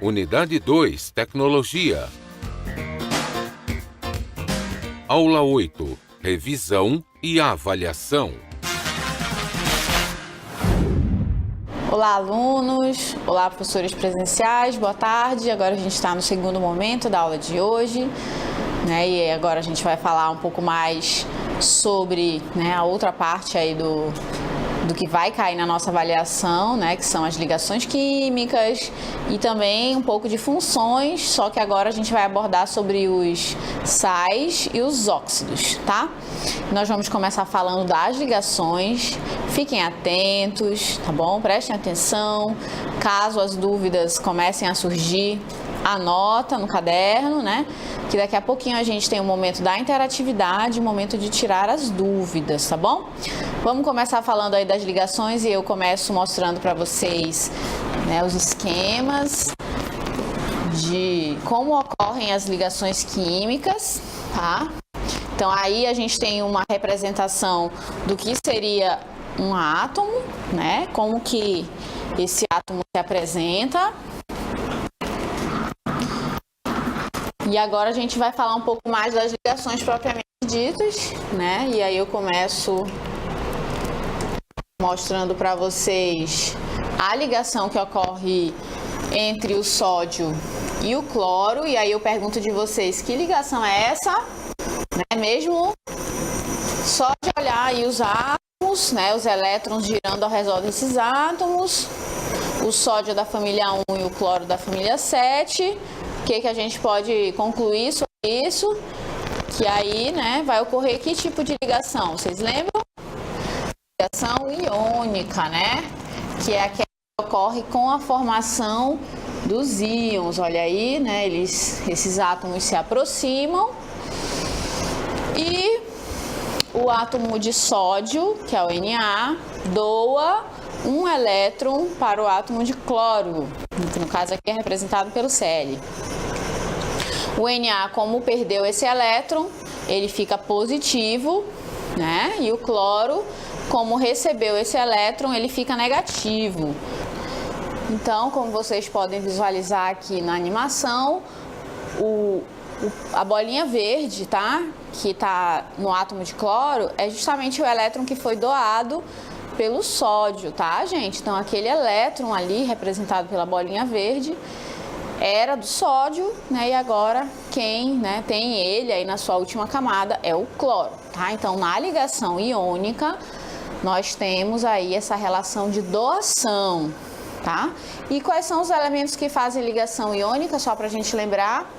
Unidade 2, Tecnologia. Aula 8, Revisão e Avaliação. Olá, alunos! Olá, professores presenciais, boa tarde. Agora a gente está no segundo momento da aula de hoje, né? E agora a gente vai falar um pouco mais sobre, né, a outra parte aí do que vai cair na nossa avaliação, né, que são as ligações químicas e também um pouco de funções, só que agora a gente vai abordar sobre os sais e os óxidos, tá? Nós vamos começar falando das ligações, fiquem atentos, tá bom? Prestem atenção, caso as dúvidas comecem a surgir, anota no caderno, né? Que daqui a pouquinho a gente tem o momento da interatividade, o momento de tirar as dúvidas, tá bom? Vamos começar falando aí das ligações e eu começo mostrando para vocês, né, os esquemas de como ocorrem as ligações químicas, tá? Então aí a gente tem uma representação do que seria um átomo, né? Como que esse átomo se apresenta. E agora a gente vai falar um pouco mais das ligações propriamente ditas, né? E aí eu começo mostrando para vocês a ligação que ocorre entre o sódio e o cloro. E aí eu pergunto de vocês, que ligação é essa? Né? Mesmo só de olhar aí os átomos, né? Os elétrons girando ao redor desses átomos, o sódio da família 1 e o cloro da família 7. O que a gente pode concluir sobre isso? Que aí, né, vai ocorrer que tipo de ligação? Vocês lembram? Ligação iônica, né? Que é aquela que ocorre com a formação dos íons. Olha aí, né? Esses átomos se aproximam e o átomo de sódio, que é o Na, doa um elétron para o átomo de cloro, que no caso aqui é representado pelo Cl. O Na, como perdeu esse elétron, ele fica positivo, né? E o cloro, como recebeu esse elétron, ele fica negativo. Então, como vocês podem visualizar aqui na animação, a bolinha verde, tá? Que está no átomo de cloro, é justamente o elétron que foi doado pelo sódio, tá, gente? Então, aquele elétron ali, representado pela bolinha verde, era do sódio, né? E agora quem, né, tem ele aí na sua última camada é o cloro, tá? Então, na ligação iônica, nós temos aí essa relação de doação, tá? E quais são os elementos que fazem ligação iônica? Só pra gente lembrar,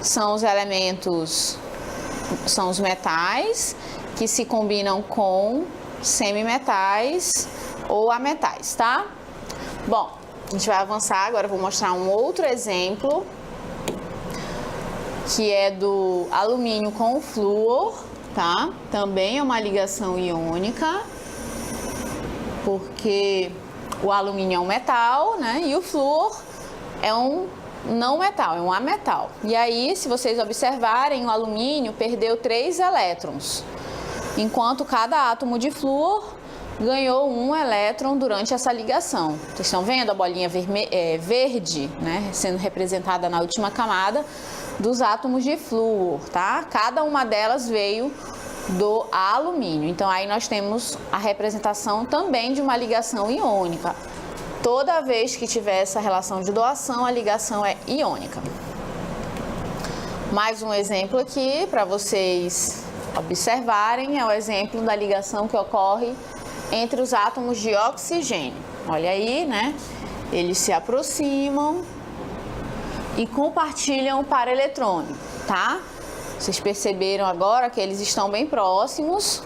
são os elementos, são os metais que se combinam com semimetais ou ametais, tá? Bom, a gente vai avançar, agora eu vou mostrar um outro exemplo, que é do alumínio com o flúor, tá? Também é uma ligação iônica, porque o alumínio é um metal, né? E o flúor é um não metal, é um ametal. E aí, se vocês observarem, o alumínio perdeu 3 elétrons, enquanto cada átomo de flúor ganhou um elétron durante essa ligação. Vocês estão vendo a bolinha verde, né, sendo representada na última camada dos átomos de flúor, tá? Cada uma delas veio do alumínio. Então aí nós temos a representação também de uma ligação iônica. Toda vez que tiver essa relação de doação, a ligação é iônica. Mais um exemplo aqui para vocês observarem, é o exemplo da ligação que ocorre entre os átomos de oxigênio. Olha aí, né? Eles se aproximam e compartilham o par eletrônico, tá? Vocês perceberam agora que eles estão bem próximos,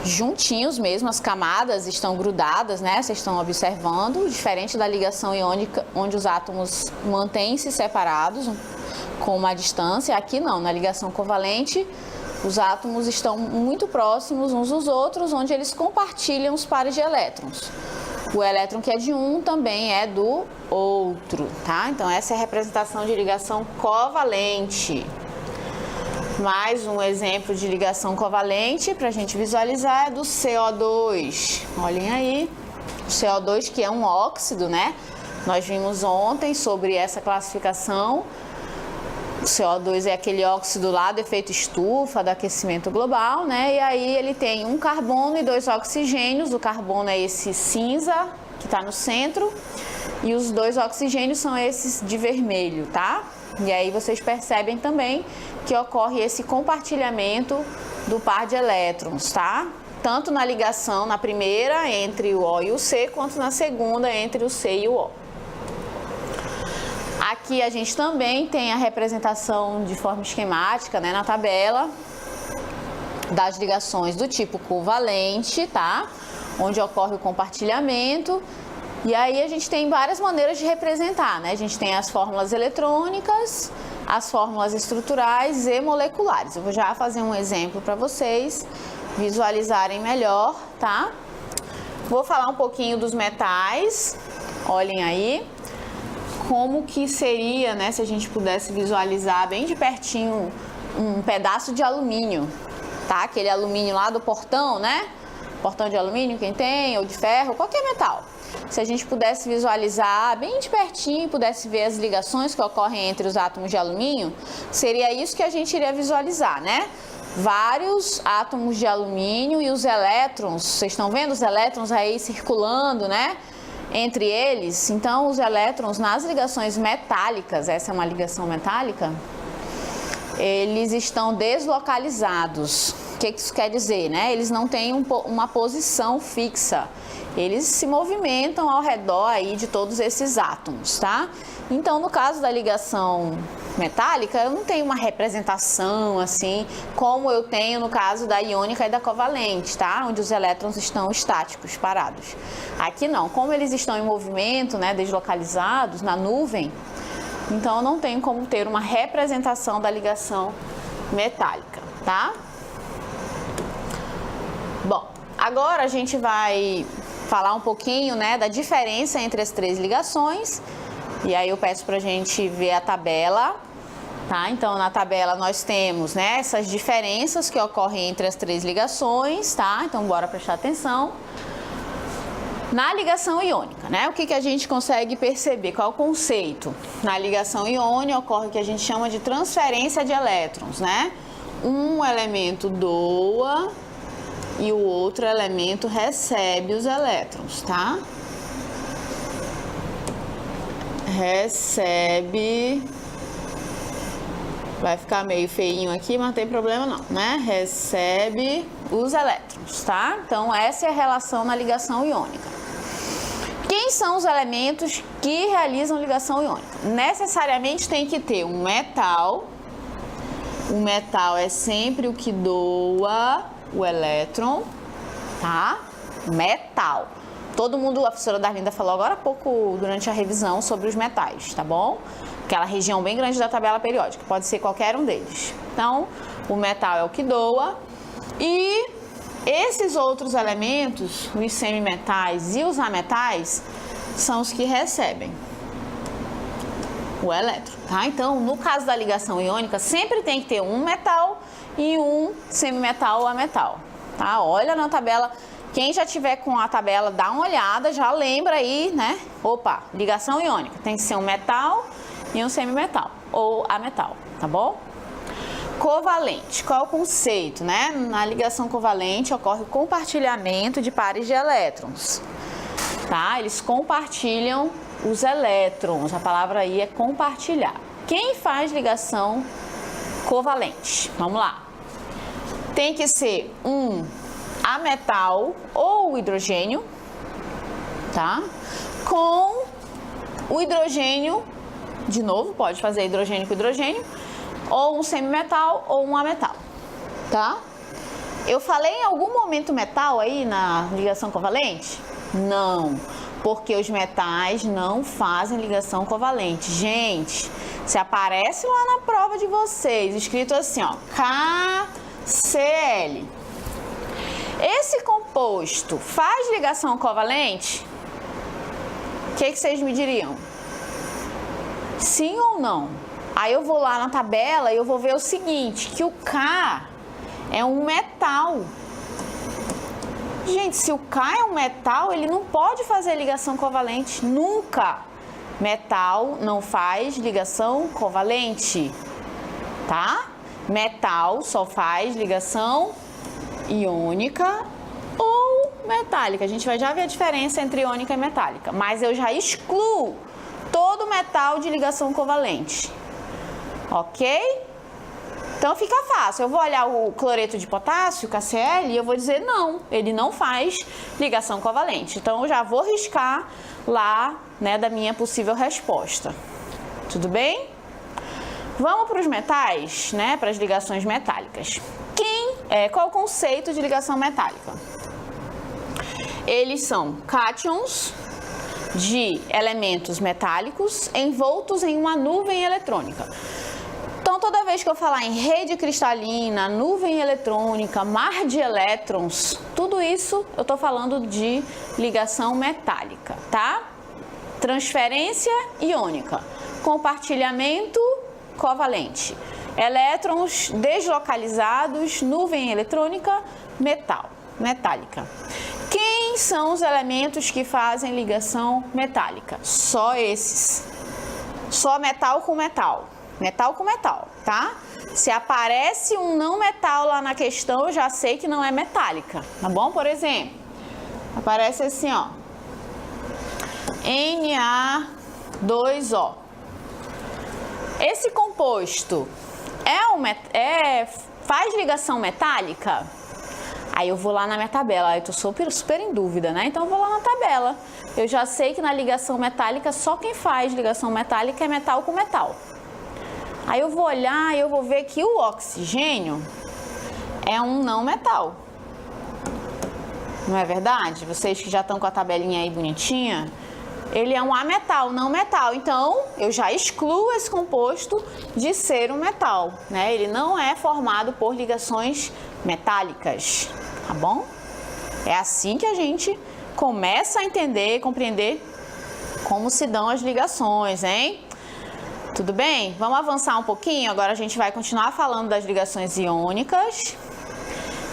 juntinhos mesmo, as camadas estão grudadas, né? Vocês estão observando, diferente da ligação iônica, onde os átomos mantêm-se separados com uma distância. Aqui não, na ligação covalente, os átomos estão muito próximos uns dos outros, onde eles compartilham os pares de elétrons. O elétron que é de um também é do outro, tá? Então, essa é a representação de ligação covalente. Mais um exemplo de ligação covalente para a gente visualizar é do CO2. Olhem aí, o CO2 que é um óxido, né? Nós vimos ontem sobre essa classificação. O CO2 é aquele óxido lá do efeito estufa, do aquecimento global, né? E aí ele tem um carbono e 2 oxigênios. O carbono é esse cinza que está no centro e os 2 oxigênios são esses de vermelho, tá? E aí vocês percebem também que ocorre esse compartilhamento do par de elétrons, tá? Tanto na ligação, na primeira, entre o O e o C, quanto na segunda, entre o C e o O. Aqui a gente também tem a representação de forma esquemática, né, na tabela, das ligações do tipo covalente, tá? Onde ocorre o compartilhamento. E aí a gente tem várias maneiras de representar, né? A gente tem as fórmulas eletrônicas, as fórmulas estruturais e moleculares. Eu vou já fazer um exemplo para vocês visualizarem melhor, tá? Vou falar um pouquinho dos metais. Olhem aí como que seria, né, se a gente pudesse visualizar bem de pertinho um pedaço de alumínio, tá? Aquele alumínio lá do portão, né? Portão de alumínio, quem tem, ou de ferro, qualquer metal. Se a gente pudesse visualizar bem de pertinho, pudesse ver as ligações que ocorrem entre os átomos de alumínio, seria isso que a gente iria visualizar, né? Vários átomos de alumínio e os elétrons, vocês estão vendo os elétrons aí circulando, né? Entre eles. Então, os elétrons nas ligações metálicas, essa é uma ligação metálica, eles estão deslocalizados. O que isso quer dizer, né? Eles não têm uma posição fixa. Eles se movimentam ao redor aí de todos esses átomos, tá? Então, no caso da ligação metálica, eu não tenho uma representação assim, como eu tenho no caso da iônica e da covalente, tá? Onde os elétrons estão estáticos, parados. Aqui não, como eles estão em movimento, né, deslocalizados na nuvem, então eu não tenho como ter uma representação da ligação metálica, tá? Bom, agora a gente vai falar um pouquinho, né, da diferença entre as 3 ligações. E aí eu peço pra gente ver a tabela, tá? Então, na tabela nós temos, né, essas diferenças que ocorrem entre as 3 ligações, tá? Então, bora prestar atenção. Na ligação iônica, né, o que a gente consegue perceber? Qual é o conceito? Na ligação iônica ocorre o que a gente chama de transferência de elétrons, né? Um elemento doa e o outro elemento recebe os elétrons, tá? Recebe, vai ficar meio feinho aqui, mas não tem problema não, né? Recebe os elétrons, tá? Então, essa é a relação na ligação iônica. Quem são os elementos que realizam ligação iônica? Necessariamente tem que ter um metal. O metal é sempre o que doa o elétron, tá? Metal. Todo mundo, a professora Darlinda falou agora há pouco, durante a revisão, sobre os metais, tá bom? Aquela região bem grande da tabela periódica, pode ser qualquer um deles. Então, o metal é o que doa e esses outros elementos, os semimetais e os ametais, são os que recebem o elétron, tá? Então, no caso da ligação iônica, sempre tem que ter um metal e um semimetal ou ametal, tá? Olha na tabela. Quem já tiver com a tabela, dá uma olhada, já lembra aí, né? Opa, ligação iônica, tem que ser um metal e um semimetal, ou ametal, tá bom? Covalente, qual é o conceito, né? Na ligação covalente ocorre o compartilhamento de pares de elétrons, tá? Eles compartilham os elétrons, a palavra aí é compartilhar. Quem faz ligação covalente? Vamos lá. Tem que ser um ametal ou hidrogênio, tá? Com o hidrogênio, de novo, pode fazer hidrogênio com hidrogênio, ou um semimetal ou um ametal, tá? Eu falei em algum momento metal aí na ligação covalente? Não, porque os metais não fazem ligação covalente. Gente, se aparece lá na prova de vocês, escrito assim, ó, KCl. Esse composto faz ligação covalente? O que vocês me diriam? Sim ou não? Aí eu vou lá na tabela e eu vou ver o seguinte, que o K é um metal. Gente, se o K é um metal, ele não pode fazer ligação covalente, nunca. Metal não faz ligação covalente, tá? Metal só faz ligação iônica ou metálica. A gente vai já ver a diferença entre iônica e metálica, mas eu já excluo todo metal de ligação covalente, ok? Então fica fácil, eu vou olhar o cloreto de potássio, KCl, e eu vou dizer não, ele não faz ligação covalente. Então eu já vou riscar lá, né, da minha possível resposta. Tudo bem? Vamos para os metais, né, para as ligações metálicas. Qual é o conceito de ligação metálica? Eles são cátions de elementos metálicos envoltos em uma nuvem eletrônica. Então, toda vez que eu falar em rede cristalina, nuvem eletrônica, mar de elétrons, tudo isso eu estou falando de ligação metálica, tá? Transferência iônica, compartilhamento covalente, elétrons deslocalizados, nuvem eletrônica, metálica. Quem são os elementos que fazem ligação metálica? Só esses. Só metal com metal. Metal com metal, tá? Se aparece um não metal lá na questão, eu já sei que não é metálica, tá bom? Por exemplo, aparece assim, ó, Na2O. Esse composto faz ligação metálica? Aí eu vou lá na minha tabela, eu tô super em dúvida, né? Então eu vou lá na tabela. Eu já sei que na ligação metálica, só quem faz ligação metálica é metal com metal. Aí eu vou olhar e eu vou ver que o oxigênio é um não metal. Não é verdade? Vocês que já estão com a tabelinha aí bonitinha, ele é um ametal, não metal. Então, eu já excluo esse composto de ser um metal, né? Ele não é formado por ligações metálicas, tá bom? É assim que a gente começa a entender e compreender como se dão as ligações, hein? Tudo bem? Vamos avançar um pouquinho? Agora a gente vai continuar falando das ligações iônicas.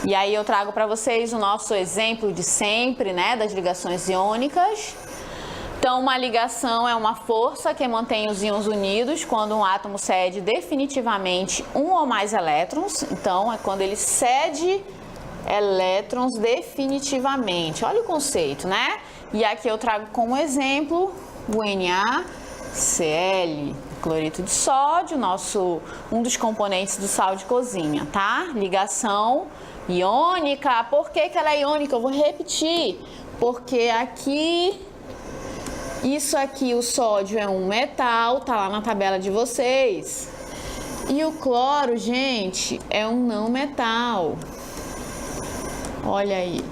E aí eu trago para vocês o nosso exemplo de sempre, né, das ligações iônicas. Então, uma ligação é uma força que mantém os íons unidos quando um átomo cede definitivamente um ou mais elétrons. Então, é quando ele cede elétrons definitivamente. Olha o conceito, né? E aqui eu trago como exemplo o NaCl, cloreto de sódio, um dos componentes do sal de cozinha, tá? Ligação iônica. Por que ela é iônica? Eu vou repetir. Porque aqui, isso aqui, o sódio é um metal, tá lá na tabela de vocês. E o cloro, gente, é um não metal. Olha aí.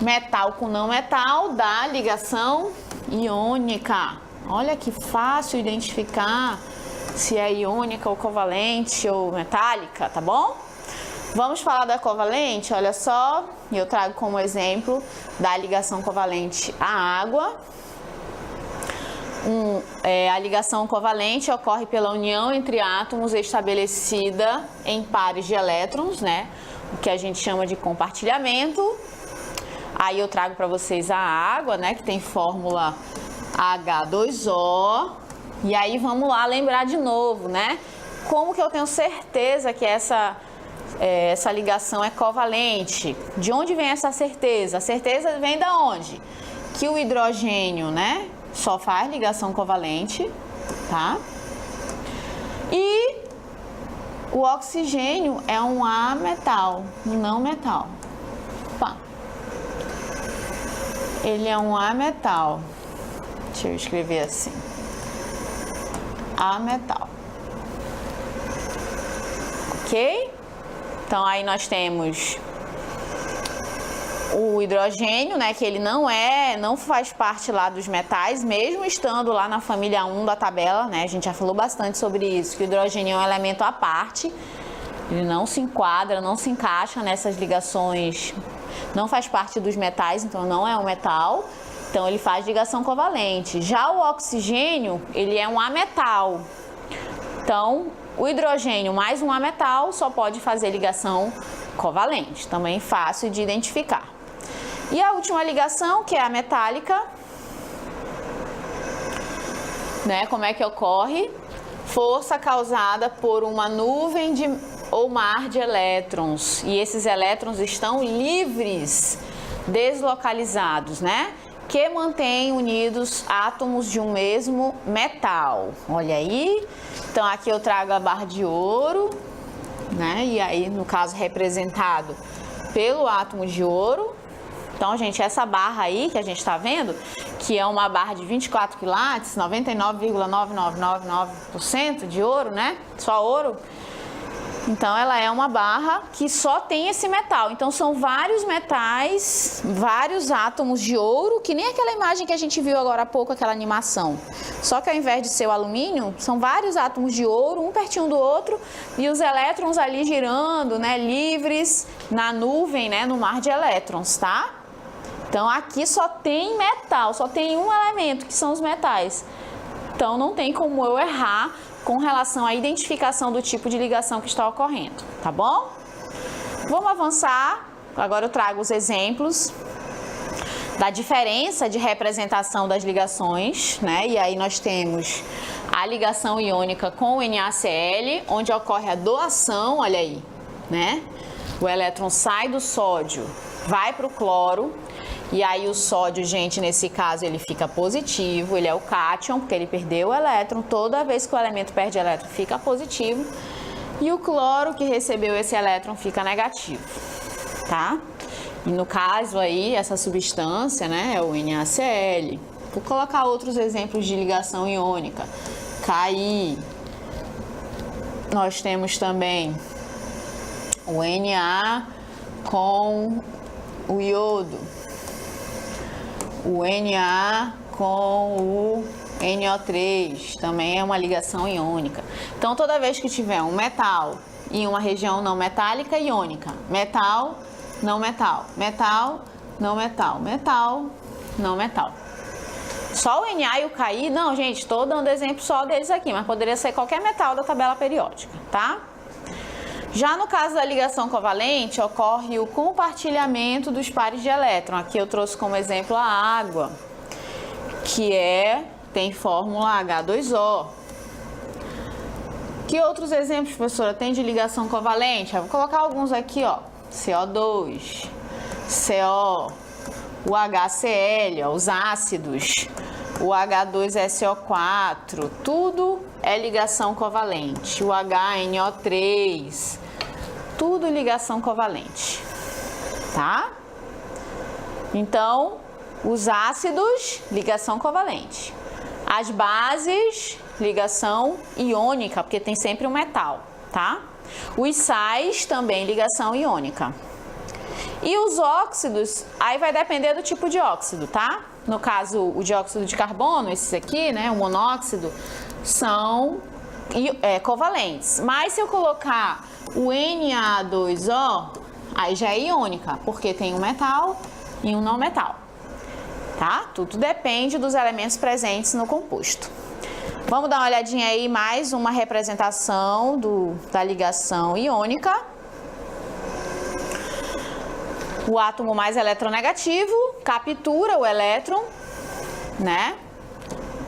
Metal com não metal dá ligação iônica. Olha que fácil identificar se é iônica ou covalente ou metálica, tá bom? Vamos falar da covalente, olha só, eu trago como exemplo da ligação covalente à água. A ligação covalente ocorre pela união entre átomos estabelecida em pares de elétrons, né? O que a gente chama de compartilhamento. Aí eu trago para vocês a água, né? Que tem fórmula H2O. E aí vamos lá lembrar de novo, né? Como que eu tenho certeza que essa ligação é covalente? De onde vem essa certeza? A certeza vem da onde? Que o hidrogênio, né, só faz ligação covalente, tá? E o oxigênio é um ametal, um não metal. Opa. Ele é um ametal. Deixa eu escrever assim. Ametal. Ok? Então, aí nós temos o hidrogênio, né, que ele não faz parte lá dos metais, mesmo estando lá na família 1 da tabela, né, a gente já falou bastante sobre isso, que o hidrogênio é um elemento à parte, ele não se enquadra, não se encaixa nessas ligações, não faz parte dos metais, então não é um metal, então ele faz ligação covalente. Já o oxigênio, ele é um ametal, então o hidrogênio mais um ametal só pode fazer ligação covalente, também fácil de identificar. E a última ligação, que é a metálica, né? Como é que ocorre? Força causada por uma nuvem ou mar de elétrons. E esses elétrons estão livres, deslocalizados, né? Que mantêm unidos átomos de um mesmo metal. Olha aí. Então, aqui eu trago a barra de ouro, né? E aí, no caso, representado pelo átomo de ouro. Então, gente, essa barra aí que a gente está vendo, que é uma barra de 24 quilates, 99,9999% de ouro, né? Só ouro. Então, ela é uma barra que só tem esse metal. Então, são vários metais, vários átomos de ouro, que nem aquela imagem que a gente viu agora há pouco, aquela animação. Só que ao invés de ser o alumínio, são vários átomos de ouro, um pertinho do outro, e os elétrons ali girando, né, livres na nuvem, né, no mar de elétrons, tá? Então, aqui só tem metal, só tem um elemento, que são os metais. Então, não tem como eu errar com relação à identificação do tipo de ligação que está ocorrendo, tá bom? Vamos avançar. Agora eu trago os exemplos da diferença de representação das ligações, né? E aí nós temos a ligação iônica com o NaCl, onde ocorre a doação, olha aí, né? O elétron sai do sódio, vai para o cloro. E aí o sódio, gente, nesse caso ele fica positivo, ele é o cátion, porque ele perdeu o elétron. Toda vez que o elemento perde elétron, fica positivo. E o cloro que recebeu esse elétron fica negativo, tá? E no caso aí, essa substância, né, é o NaCl. Vou colocar outros exemplos de ligação iônica. Ki. Nós temos também o Na com o iodo. O Na com o NO3 também é uma ligação iônica. Então, toda vez que tiver um metal em uma região não metálica, iônica. Metal, não metal. Metal, não metal. Metal, não metal. Só o Na e o Ki, não, gente, estou dando exemplo só deles aqui, mas poderia ser qualquer metal da tabela periódica, tá? Já no caso da ligação covalente, ocorre o compartilhamento dos pares de elétron. Aqui eu trouxe como exemplo a água, que tem fórmula H2O. Que outros exemplos, professora, tem de ligação covalente? Eu vou colocar alguns aqui, ó. CO2, CO, o HCl, ó, os ácidos, o H2SO4, tudo é ligação covalente. O HNO3, tudo ligação covalente, tá? Então, os ácidos, ligação covalente. As bases, ligação iônica, porque tem sempre um metal, tá? Os sais, também ligação iônica. E os óxidos, aí vai depender do tipo de óxido, tá? No caso, o dióxido de carbono, esses aqui, né, o monóxido, são covalentes. Mas se eu colocar o Na2O, aí já é iônica, porque tem um metal e um não metal, tá? Tudo depende dos elementos presentes no composto. Vamos dar uma olhadinha aí, mais uma representação da ligação iônica. O átomo mais eletronegativo captura o elétron, né?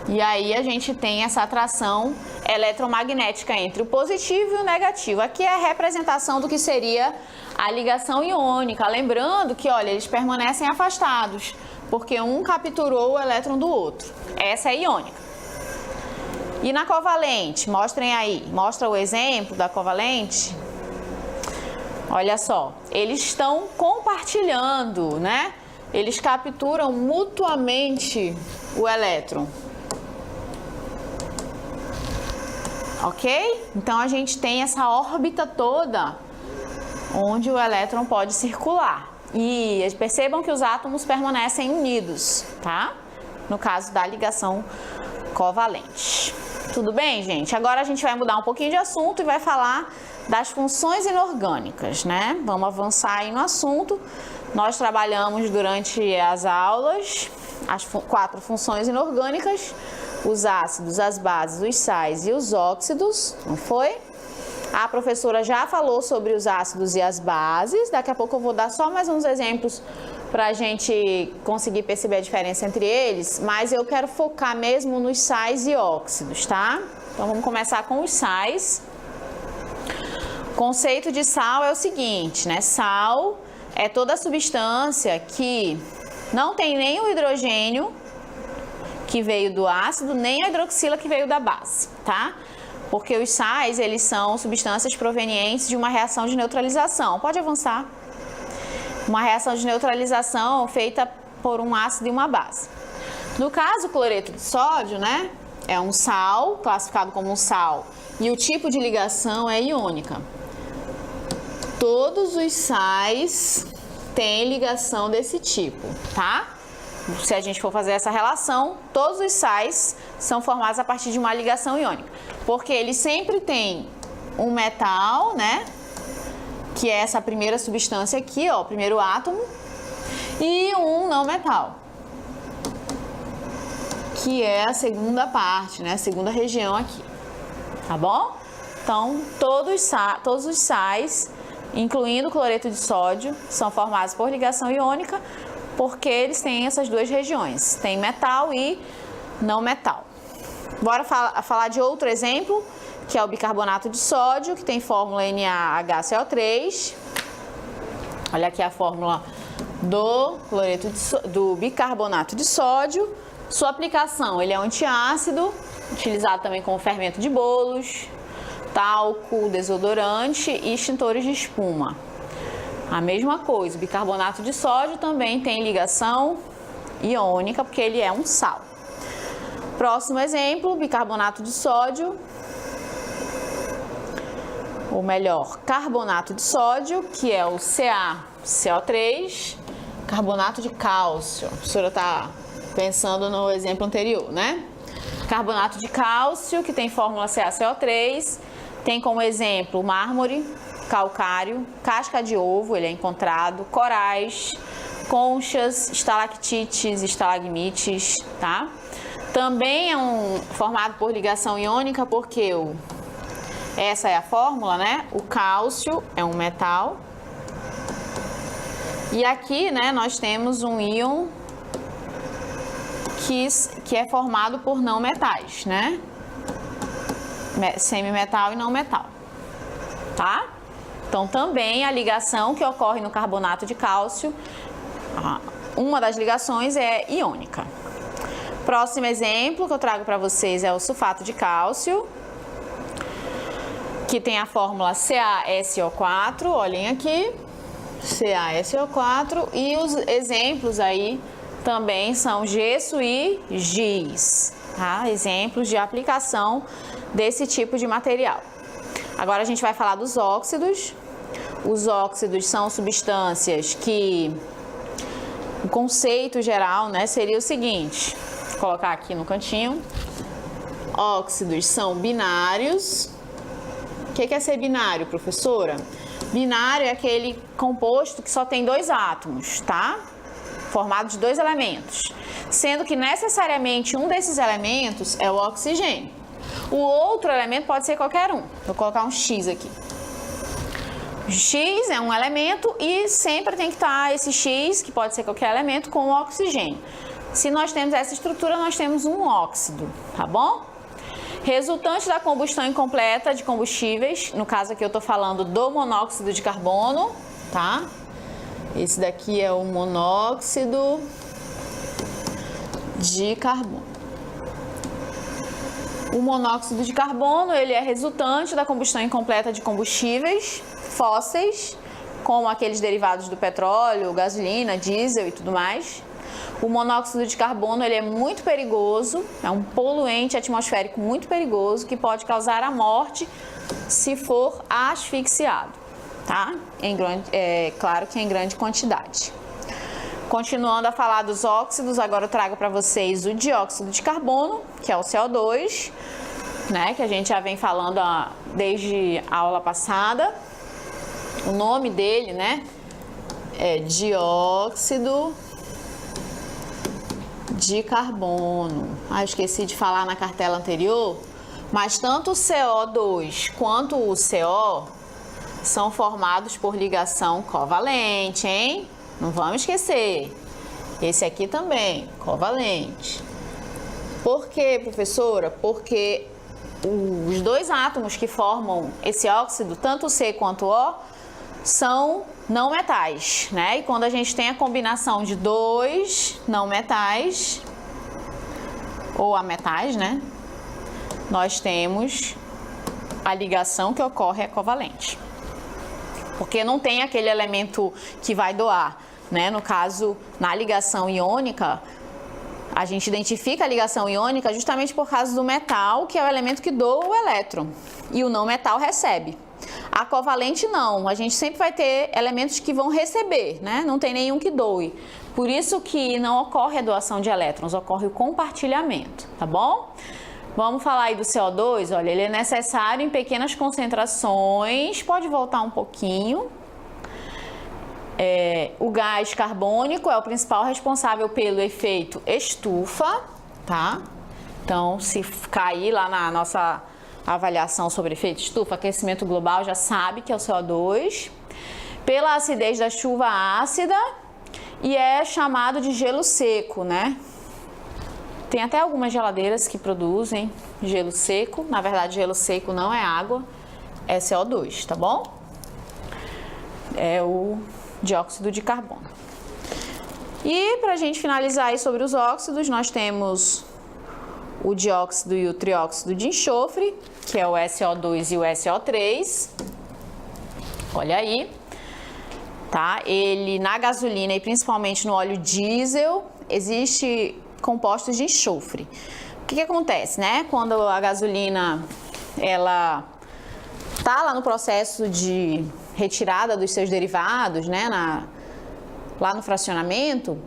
E aí a gente tem essa atração eletromagnética entre o positivo e o negativo. Aqui é a representação do que seria a ligação iônica. Lembrando que, olha, eles permanecem afastados, porque um capturou o elétron do outro. Essa é iônica. E na covalente, mostrem aí, mostra o exemplo da covalente. Olha só, eles estão compartilhando, né? Eles capturam mutuamente o elétron. Ok? Então a gente tem essa órbita toda onde o elétron pode circular. E percebam que os átomos permanecem unidos, tá? No caso da ligação covalente. Tudo bem, gente? Agora a gente vai mudar um pouquinho de assunto e vai falar das funções inorgânicas, né? Vamos avançar aí no assunto. Nós trabalhamos durante as aulas as 4 funções inorgânicas, os ácidos, as bases, os sais e os óxidos, não foi? A professora já falou sobre os ácidos e as bases, daqui a pouco eu vou dar só mais uns exemplos para a gente conseguir perceber a diferença entre eles, mas eu quero focar mesmo nos sais e óxidos, tá? Então vamos começar com os sais. O conceito de sal é o seguinte, né? Sal é toda substância que não tem nem o hidrogênio que veio do ácido, nem a hidroxila que veio da base, tá? Porque os sais, eles são substâncias provenientes de uma reação de neutralização. Pode avançar. Uma reação de neutralização feita por um ácido e uma base. No caso, o cloreto de sódio, né, é um sal, classificado como um sal, e o tipo de ligação é iônica. Todos os sais têm ligação desse tipo, tá? Se a gente for fazer essa relação, todos os sais são formados a partir de uma ligação iônica, porque eles sempre têm um metal, né, que é essa primeira substância aqui, ó, o primeiro átomo, e um não metal, que é a segunda parte, né, a segunda região aqui, tá bom? Então, todos os sais, incluindo o cloreto de sódio, são formados por ligação iônica, porque eles têm essas duas regiões, tem metal e não metal. Bora falar de outro exemplo, que é o bicarbonato de sódio, que tem fórmula NaHCO3. Olha aqui a fórmula do bicarbonato de sódio. Sua aplicação, ele é um antiácido, utilizado também como fermento de bolos, talco, desodorante e extintores de espuma. A mesma coisa, o bicarbonato de sódio também tem ligação iônica, porque ele é um sal. Próximo exemplo, bicarbonato de sódio, ou melhor, carbonato de sódio, que é o CaCO3, carbonato de cálcio. A professora está pensando no exemplo anterior, né? Carbonato de cálcio, que tem fórmula CaCO3, tem como exemplo mármore, calcário, casca de ovo, ele é encontrado, corais, conchas, estalactites, estalagmites, tá? Também é formado por ligação iônica, porque essa é a fórmula, né? O cálcio é um metal. E aqui, né, nós temos um íon que é formado por não metais, né? Semimetal e não metal, tá? Então, também a ligação que ocorre no carbonato de cálcio, uma das ligações é iônica. Próximo exemplo que eu trago para vocês é o sulfato de cálcio, que tem a fórmula CaSO4, olhem aqui, CaSO4, e os exemplos aí também são gesso e giz, tá? Exemplos de aplicação desse tipo de material. Agora a gente vai falar dos óxidos. Os óxidos são substâncias que o conceito geral, né, seria o seguinte, vou colocar aqui no cantinho. Óxidos são binários. O que é ser binário, professora? Binário é aquele composto que só tem dois átomos, tá? Formado de dois elementos, sendo que necessariamente um desses elementos é o oxigênio. O outro elemento pode ser qualquer um. Vou colocar um X aqui. X é um elemento e sempre tem que estar esse X, que pode ser qualquer elemento, com o oxigênio. Se nós temos essa estrutura, nós temos um óxido, tá bom? Resultante da combustão incompleta de combustíveis, no caso aqui eu estou falando do monóxido de carbono, tá? Esse daqui é o monóxido de carbono. O monóxido de carbono, ele é resultante da combustão incompleta de combustíveis fósseis, como aqueles derivados do petróleo, gasolina, diesel e tudo mais. O monóxido de carbono, ele é muito perigoso, é um poluente atmosférico muito perigoso que pode causar a morte se for asfixiado, tá? Claro que em grande quantidade. Continuando a falar dos óxidos, agora eu trago para vocês o dióxido de carbono, que é o CO2, né, que a gente já vem falando desde a aula passada. O nome dele, né, é dióxido de carbono. Esqueci de falar na cartela anterior, mas tanto o CO2 quanto o CO são formados por ligação covalente, hein? Não vamos esquecer. Esse aqui também, covalente. Por quê, professora? Porque os dois átomos que formam esse óxido, tanto o C quanto o O, são não metais, né? E quando a gente tem a combinação de dois não metais, ou ametais, né? Nós temos a ligação que ocorre é covalente. Porque não tem aquele elemento que vai doar, né? No caso, na ligação iônica, a gente identifica a ligação iônica justamente por causa do metal, que é o elemento que doa o elétron, e o não metal recebe. A covalente não, a gente sempre vai ter elementos que vão receber, né? Não tem nenhum que doe. Por isso que não ocorre a doação de elétrons, ocorre o compartilhamento, tá bom? Vamos falar aí do CO2, olha, ele é necessário em pequenas concentrações, pode voltar um pouquinho. O gás carbônico é o principal responsável pelo efeito estufa, tá? Então, se cair lá na nossa avaliação sobre efeito estufa, aquecimento global, já sabe que é o CO2. Pela acidez da chuva ácida e é chamado de gelo seco, né? Tem até algumas geladeiras que produzem gelo seco. Na verdade, gelo seco não é água, é CO2, tá bom? É o dióxido de carbono. E para a gente finalizar aí sobre os óxidos, nós temos o dióxido e o trióxido de enxofre, que é o SO2 e o SO3. Olha aí, tá? Ele na gasolina e principalmente no óleo diesel existe compostos de enxofre. O que acontece, né? Quando a gasolina ela tá lá no processo de retirada dos seus derivados, né? Lá no fracionamento,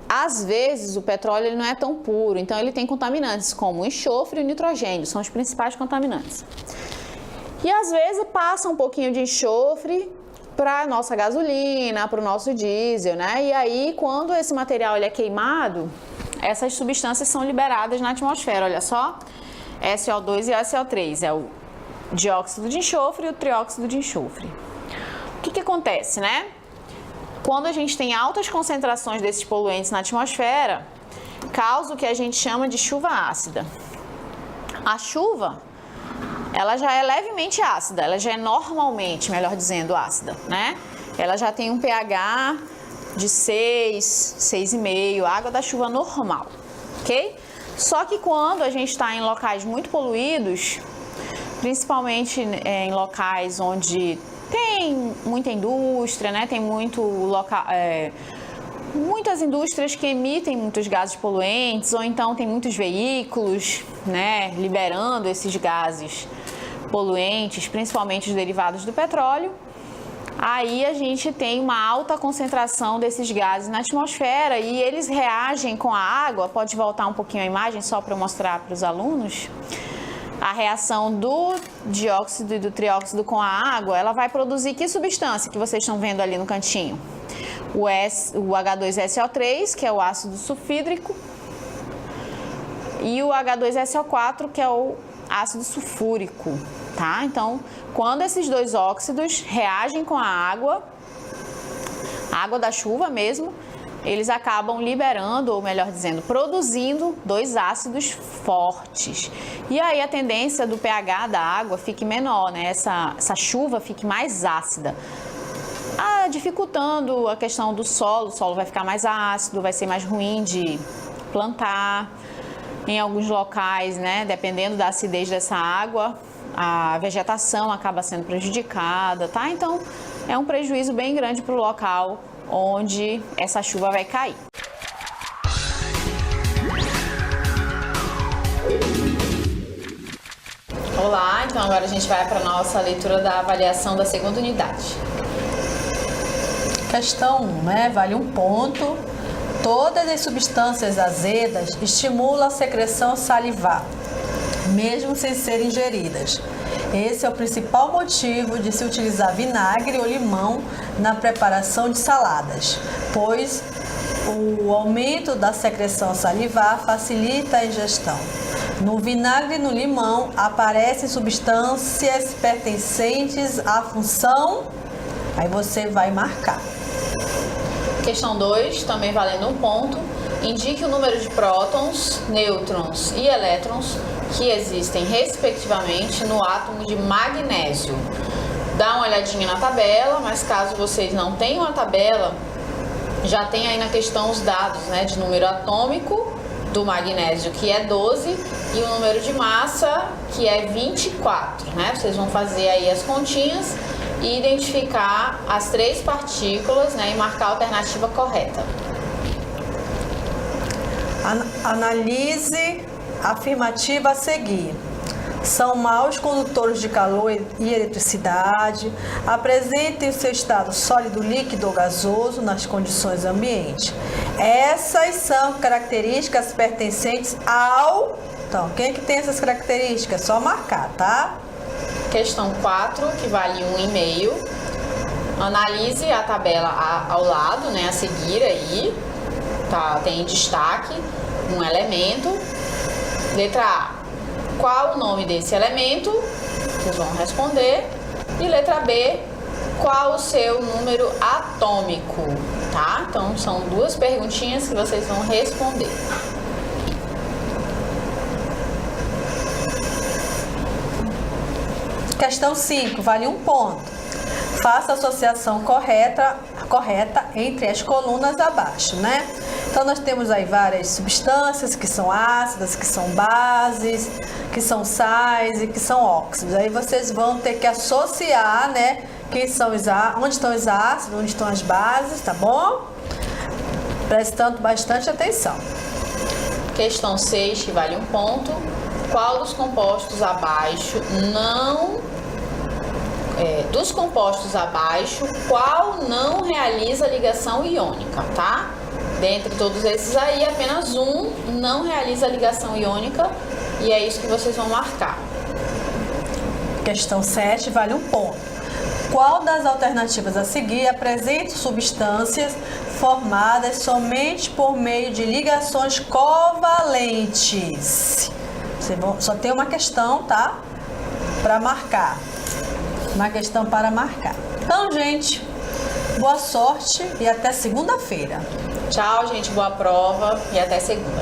às vezes o petróleo ele não é tão puro, então ele tem contaminantes como o enxofre e o nitrogênio, são os principais contaminantes. E às vezes passa um pouquinho de enxofre para a nossa gasolina, para o nosso diesel, né? E aí quando esse material ele é queimado, essas substâncias são liberadas na atmosfera, olha só, SO2 e SO3, é o dióxido de enxofre e o trióxido de enxofre. O que acontece, né? Quando a gente tem altas concentrações desses poluentes na atmosfera, causa o que a gente chama de chuva ácida. A chuva, ela já é levemente ácida, ela já é normalmente, melhor dizendo, ácida, né? Ela já tem um pH de 6, 6,5, água da chuva normal, ok? Só que quando a gente está em locais muito poluídos, principalmente em locais onde tem muita indústria, né? Tem muitas indústrias que emitem muitos gases poluentes, ou então tem muitos veículos, né? Liberando esses gases poluentes, principalmente os derivados do petróleo. Aí a gente tem uma alta concentração desses gases na atmosfera e eles reagem com a água. Pode voltar um pouquinho a imagem só para eu mostrar para os alunos. A reação do dióxido e do trióxido com a água, ela vai produzir que substância que vocês estão vendo ali no cantinho? O H2SO3, que é o ácido sulfídrico, e o H2SO4, que é o ácido sulfúrico, tá? Então, quando esses dois óxidos reagem com a água da chuva mesmo, eles acabam liberando, ou melhor dizendo, produzindo dois ácidos fortes. E aí a tendência do pH da água fique menor, né? Essa chuva fique mais ácida, dificultando a questão do solo. O solo vai ficar mais ácido, vai ser mais ruim de plantar. Em alguns locais, né, dependendo da acidez dessa água, a vegetação acaba sendo prejudicada, tá? Então, é um prejuízo bem grande para o local onde essa chuva vai cair. Olá, então agora a gente vai para a nossa leitura da avaliação da segunda unidade. Questão 1, né? Vale um ponto. Todas as substâncias azedas estimulam a secreção salivar, mesmo sem serem ingeridas. Esse é o principal motivo de se utilizar vinagre ou limão na preparação de saladas, pois o aumento da secreção salivar facilita a ingestão. No vinagre e no limão aparecem substâncias pertencentes à função, aí você vai marcar. Questão 2, também valendo um ponto. Indique o número de prótons, nêutrons e elétrons que existem, respectivamente, no átomo de magnésio. Dá uma olhadinha na tabela, mas caso vocês não tenham a tabela, já tem aí na questão os dados, né, de número atômico do magnésio, que é 12, e o número de massa, que é 24, né? Vocês vão fazer aí as continhas e identificar as 3 partículas, né, e marcar a alternativa correta. Analise a afirmativa a seguir. São maus condutores de calor e eletricidade, apresentem o seu estado sólido, líquido ou gasoso nas condições ambiente. Essas são características pertencentes ao... Então, quem é que tem essas características? Só marcar, tá? Questão 4, que vale 1,5. Analise a tabela ao lado, né, a seguir aí. Tá, tem destaque um elemento. Letra A. Qual o nome desse elemento? Vocês vão responder. E letra B, qual o seu número atômico? Tá? Então, são 2 perguntinhas que vocês vão responder. Questão 5, vale 1 ponto. Faça a associação correta entre as colunas abaixo, né? Então, nós temos aí várias substâncias que são ácidas, que são bases, que são sais e que são óxidos. Aí vocês vão ter que associar, né? Onde estão os ácidos, onde estão as bases, tá bom? Prestando bastante atenção. Questão 6, que vale 1 ponto. Qual dos compostos abaixo dos compostos abaixo, qual não realiza ligação iônica, tá? Dentre todos esses aí, apenas um não realiza ligação iônica e é isso que vocês vão marcar. Questão 7, vale 1 ponto. Qual das alternativas a seguir apresenta substâncias formadas somente por meio de ligações covalentes? Só tem uma questão, tá? Para marcar. Uma questão para marcar. Então, gente, boa sorte e até segunda-feira. Tchau, gente. Boa prova e até segunda.